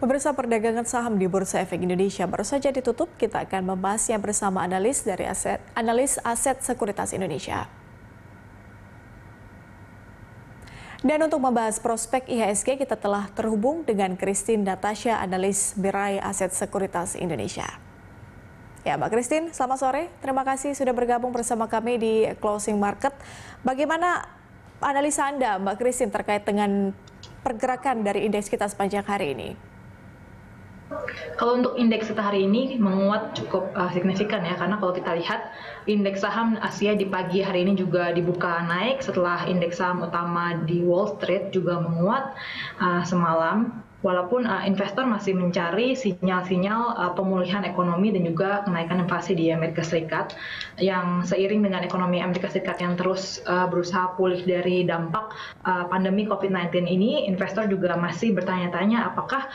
Pemirsa, perdagangan saham di Bursa Efek Indonesia baru saja ditutup. Kita akan membahasnya bersama analis aset sekuritas Indonesia. Dan untuk membahas prospek IHSG, kita telah terhubung dengan Christine Natasha, analis Birai Aset Sekuritas Indonesia. Ya, Mbak Christine, selamat sore. Terima kasih sudah bergabung bersama kami di Closing Market. Bagaimana analisa Anda, Mbak Christine, terkait dengan pergerakan dari indeks kita sepanjang hari ini? Kalau untuk indeks kita hari ini menguat cukup signifikan ya, karena kalau kita lihat indeks saham Asia di pagi hari ini juga dibuka naik setelah indeks saham utama di Wall Street juga menguat semalam. Walaupun investor masih mencari sinyal-sinyal pemulihan ekonomi dan juga kenaikan inflasi di Amerika Serikat, yang seiring dengan ekonomi Amerika Serikat yang terus berusaha pulih dari dampak pandemi COVID-19 ini, investor juga masih bertanya-tanya apakah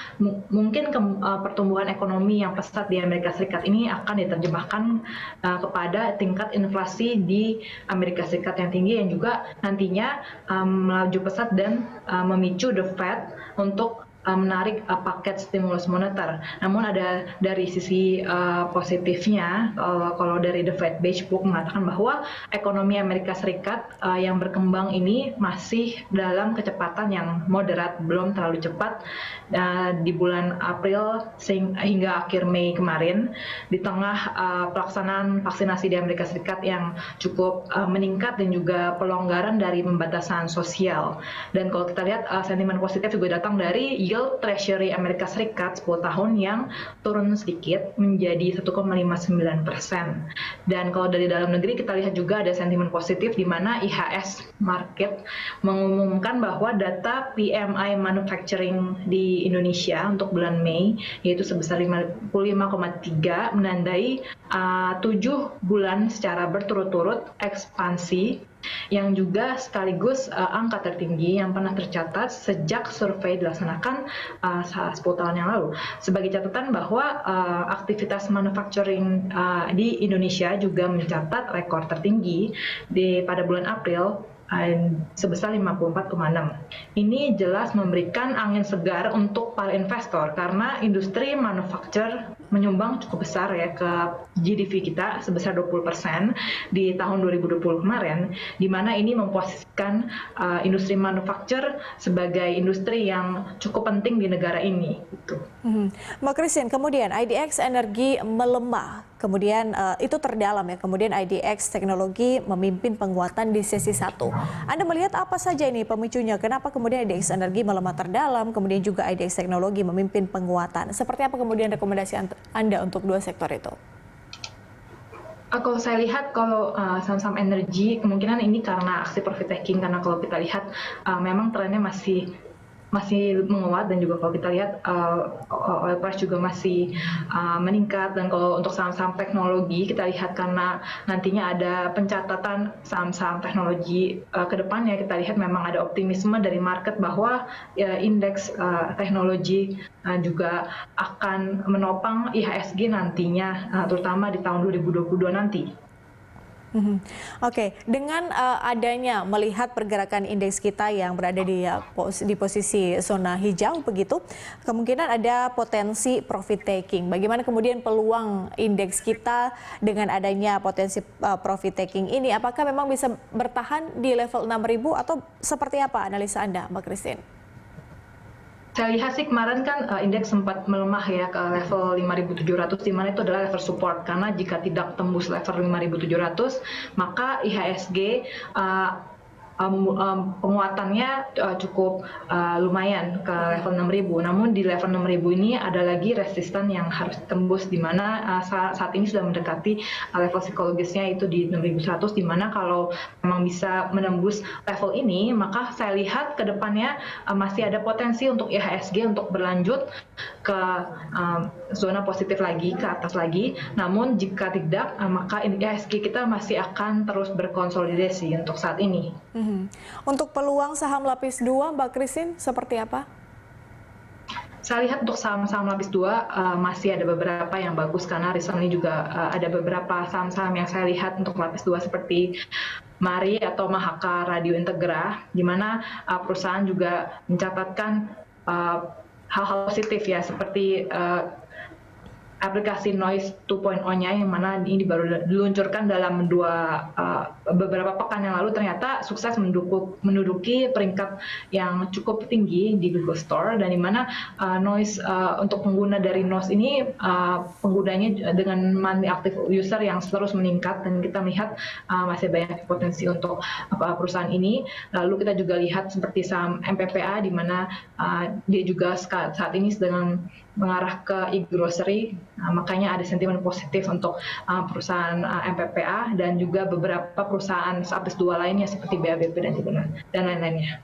mungkin pertumbuhan ekonomi yang pesat di Amerika Serikat ini akan diterjemahkan kepada tingkat inflasi di Amerika Serikat yang tinggi, yang juga nantinya melaju pesat dan memicu The Fed untuk menarik paket stimulus moneter. Namun ada dari sisi positifnya, kalau dari The Fed Beige Book mengatakan bahwa ekonomi Amerika Serikat yang berkembang ini masih dalam kecepatan yang moderat, belum terlalu cepat. Di bulan April hingga akhir Mei kemarin, di tengah pelaksanaan vaksinasi di Amerika Serikat yang cukup meningkat dan juga pelonggaran dari pembatasan sosial. Dan kalau kita lihat sentimen positif juga datang dari yield Treasury Amerika Serikat 10 tahun yang turun sedikit menjadi 1,59%. Dan kalau dari dalam negeri kita lihat juga ada sentimen positif di mana IHS Market mengumumkan bahwa data PMI Manufacturing di Indonesia untuk bulan Mei yaitu sebesar 55,3 menandai 7 bulan secara berturut-turut ekspansi, yang juga sekaligus angka tertinggi yang pernah tercatat sejak survei dilaksanakan 10 tahun yang lalu. Sebagai catatan bahwa aktivitas manufacturing di Indonesia juga mencatat rekor tertinggi pada bulan April sebesar 54,6. Ini jelas memberikan angin segar untuk para investor karena industri manufaktur menyumbang cukup besar ya ke GDP kita sebesar 20% di tahun 2020 kemarin, di mana ini memposisikan industri manufaktur sebagai industri yang cukup penting di negara ini. Gitu. Mbak Christine, kemudian IDX energi melemah, kemudian itu terdalam ya, kemudian IDX teknologi memimpin penguatan di sesi 1. Anda melihat apa saja ini pemicunya? Kenapa kemudian IDX energi melemah terdalam, kemudian juga IDX teknologi memimpin penguatan? Seperti apa kemudian rekomendasi Anda untuk dua sektor itu? Kalau saya lihat, kalau saham-saham energi kemungkinan ini karena aksi profit taking, karena kalau kita lihat memang trennya masih menguat, dan juga kalau kita lihat oil price juga masih meningkat. Dan kalau untuk saham-saham teknologi kita lihat karena nantinya ada pencatatan saham-saham teknologi ke depannya, kita lihat memang ada optimisme dari market bahwa indeks teknologi juga akan menopang IHSG nantinya, terutama di tahun 2022 nanti. Oke, dengan adanya melihat pergerakan indeks kita yang berada di posisi zona hijau begitu, kemungkinan ada potensi profit taking. Bagaimana kemudian peluang indeks kita dengan adanya potensi profit taking ini? Apakah memang bisa bertahan di level 6.000 atau seperti apa analisa Anda, Mbak Christine? Saya lihat sih kemarin kan indeks sempat melemah ya ke level 5.700, di mana itu adalah level support, karena jika tidak tembus level 5.700 maka IHSG penguatannya cukup lumayan ke level 6.000. Namun di level 6.000 ini ada lagi resisten yang harus tembus, di mana saat ini sudah mendekati level psikologisnya itu di 6.100, di mana kalau memang bisa menembus level ini maka saya lihat ke depannya masih ada potensi untuk IHSG untuk berlanjut ke zona positif lagi, ke atas lagi. Namun jika tidak maka IHSG kita masih akan terus berkonsolidasi untuk saat ini. Untuk peluang saham lapis 2, Mbak Christine, seperti apa? Saya lihat untuk saham-saham lapis 2 masih ada beberapa yang bagus, karena recently juga ada beberapa saham-saham yang saya lihat untuk lapis 2 seperti Mari atau Mahaka Radio Integra, di mana perusahaan juga mencatatkan hal-hal positif ya, seperti aplikasi Noise 2.0-nya yang mana ini baru diluncurkan dalam beberapa pekan yang lalu, ternyata sukses menduduki peringkat yang cukup tinggi di Google Store, dan di mana Noise untuk pengguna dari Noise ini penggunanya dengan monthly active user yang terus meningkat, dan kita melihat masih banyak potensi untuk perusahaan ini. Lalu kita juga lihat seperti saham MPPA di mana dia juga saat ini sedang mengarah ke e-grocery, makanya ada sentimen positif untuk perusahaan MPPA dan juga beberapa perusahaan artis dua lainnya seperti BABP dan lain-lainnya.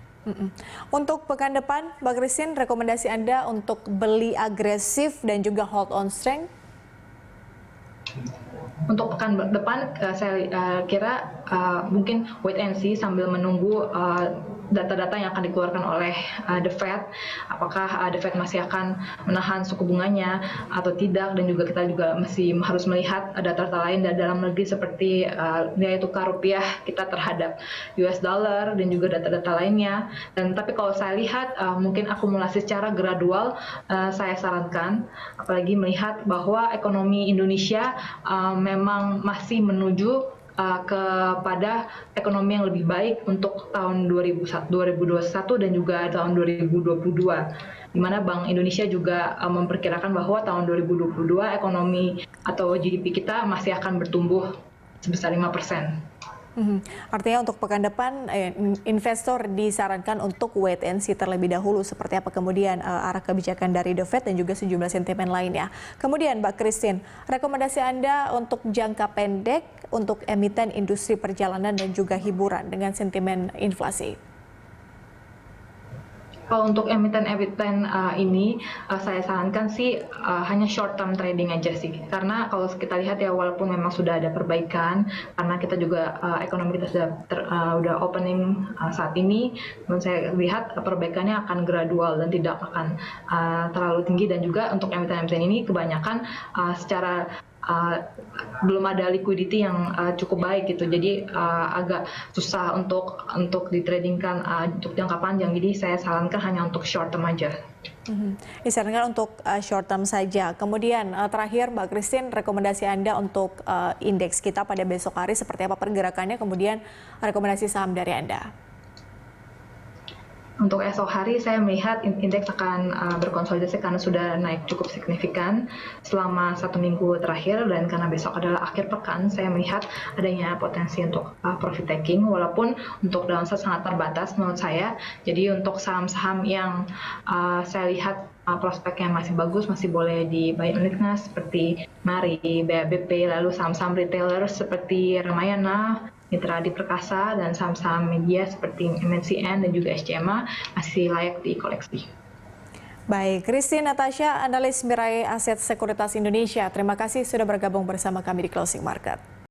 Untuk pekan depan, Mbak Christine, rekomendasi Anda untuk beli agresif dan juga hold on strength? Untuk pekan depan, saya kira mungkin wait and see sambil menunggu data-data yang akan dikeluarkan oleh The Fed, apakah The Fed masih akan menahan suku bunganya atau tidak, dan juga kita juga masih harus melihat data-data lain dari dalam negeri seperti nilai tukar rupiah kita terhadap US dollar dan juga data-data lainnya. Dan tapi kalau saya lihat mungkin akumulasi secara gradual saya sarankan, apalagi melihat bahwa ekonomi Indonesia memang masih menuju kepada ekonomi yang lebih baik untuk tahun 2021 dan juga tahun 2022, di mana Bank Indonesia juga memperkirakan bahwa tahun 2022 ekonomi atau GDP kita masih akan bertumbuh sebesar 5%. Artinya untuk pekan depan investor disarankan untuk wait and see terlebih dahulu seperti apa kemudian arah kebijakan dari The Fed dan juga sejumlah sentimen lainnya. Kemudian Mbak Christine, rekomendasi Anda untuk jangka pendek untuk emiten industri perjalanan dan juga hiburan dengan sentimen inflasi? Kalau untuk emiten-emiten ini, saya sarankan sih hanya short term trading aja sih. Karena kalau kita lihat ya, walaupun memang sudah ada perbaikan, karena kita juga ekonomi kita sudah opening saat ini, menurut saya lihat perbaikannya akan gradual dan tidak akan terlalu tinggi. Dan juga untuk emiten-emiten ini kebanyakan secara belum ada liquidity yang cukup baik gitu, jadi agak susah untuk ditradingkan untuk jangka panjang. Jadi saya sarankan hanya untuk short term aja. Disarankan untuk short term saja. Kemudian terakhir Mbak Christine, rekomendasi Anda untuk indeks kita pada besok hari seperti apa pergerakannya, kemudian rekomendasi saham dari Anda? Untuk esok hari saya melihat indeks akan berkonsolidasi karena sudah naik cukup signifikan selama 1 minggu terakhir, dan karena besok adalah akhir pekan, saya melihat adanya potensi untuk profit taking, walaupun untuk downside sangat terbatas menurut saya. Jadi untuk saham-saham yang saya lihat prospeknya masih bagus, masih boleh di buy unitnya seperti Mari, BABP, lalu saham-saham retailer seperti Ramayana, Mitra Adi Perkasa, dan saham-saham media seperti MNCN dan juga SCMA masih layak dikoleksi. Baik, Christine Natasha, analis Mirae Aset Sekuritas Indonesia. Terima kasih sudah bergabung bersama kami di Closing Market.